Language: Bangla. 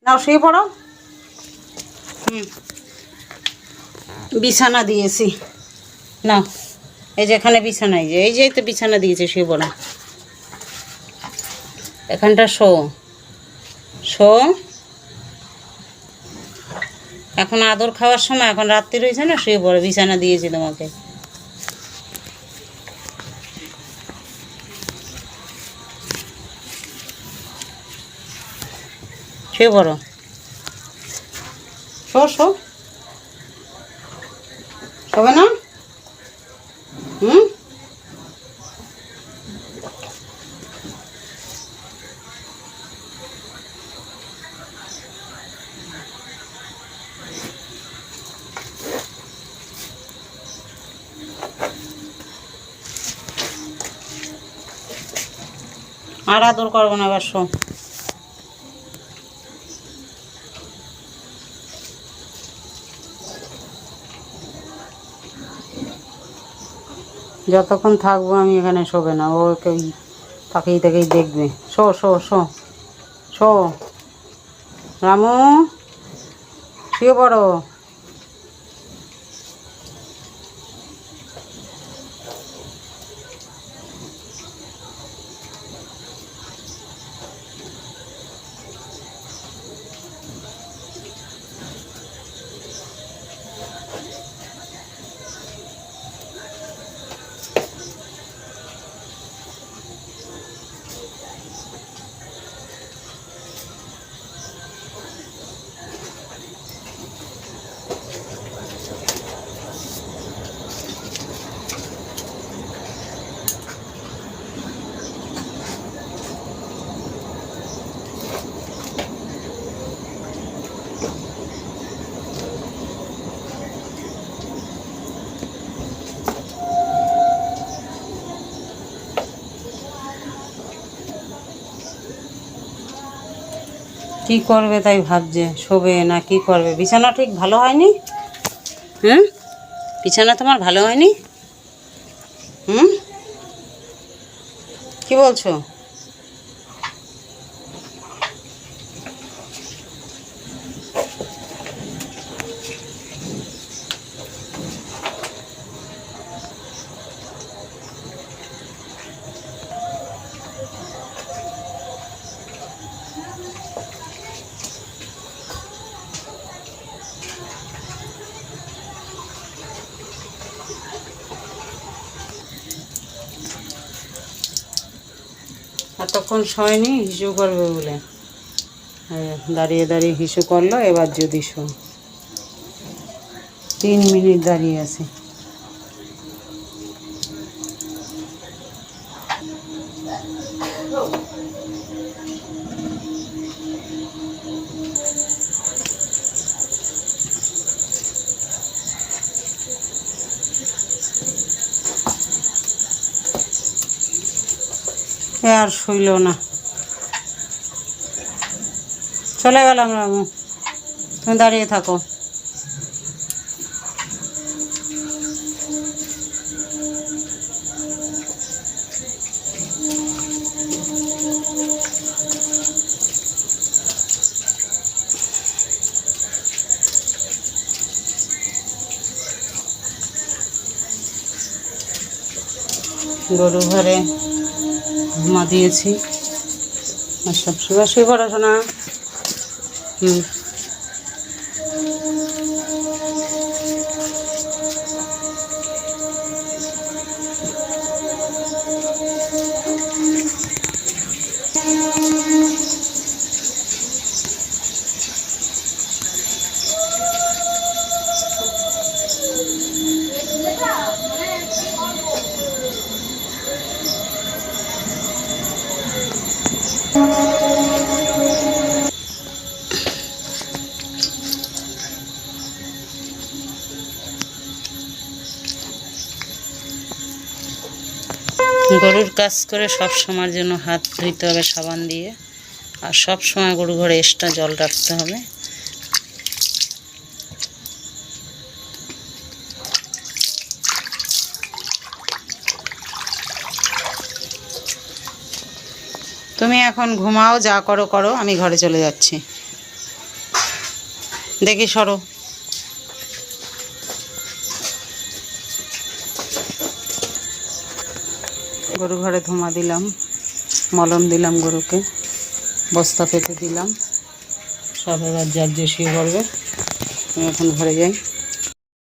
নাও শুয়ে পড়ো। বিছানা দিয়েছি, নাও এই যে এখানে বিছানা, এই যে তো বিছানা দিয়েছি, শুয়ে পড়ো। এখানটা শো শো। এখন আদর খাওয়ার সময়, এখন রাত্রি রয়েছে না, শুয়ে পড়ো, বিছানা দিয়েছি তোমাকে। শুয়ে পড়ো, শো শো। শোবে না? আর আদর করবো না, এবার শো। যতক্ষণ থাকবো আমি এখানে, শোবে না, ও তাকেই তাকেই দেখবে। Show show show show. Ramu শুয়ে পড়ো। কি করবে তাই ভাবছে, শোবে না কি করবে? বিছানা ঠিক ভালো হয়নি? বিছানা তোমার ভালো হয়নি? কি বলছো? এতক্ষণ শোয়নি, হিসু করবে বলে দাঁড়িয়ে দাঁড়িয়ে হিসু করলো। এবার যদি শো, 3 মিনিট দাঁড়িয়ে আছে। আর শুইল না, চলে গেলাম। রামু তুমি দাঁড়িয়ে থাকো। গরু ঘরে ঘুমা দিয়েছি, আর সব শুয়ে পড়াশোনা। গরুর কাজ করে সব সময়ের জন্য হাত ধুইতে হবে সাবান দিয়ে, আর সব সময় গরু ঘরে এক্সট্রা জল রাখতে হবে। তুমি এখন ঘুমাও, যা করো করো, আমি ঘরে চলে যাচ্ছি। দেখি সরো। গরু ঘরে ধোঁয়া দিলাম, মলম দিলাম, গরুকে বস্তা পেতে দিলাম। সব এবার যার যে শুয়ে পড়বে। আমি এখন ঘরে যাই।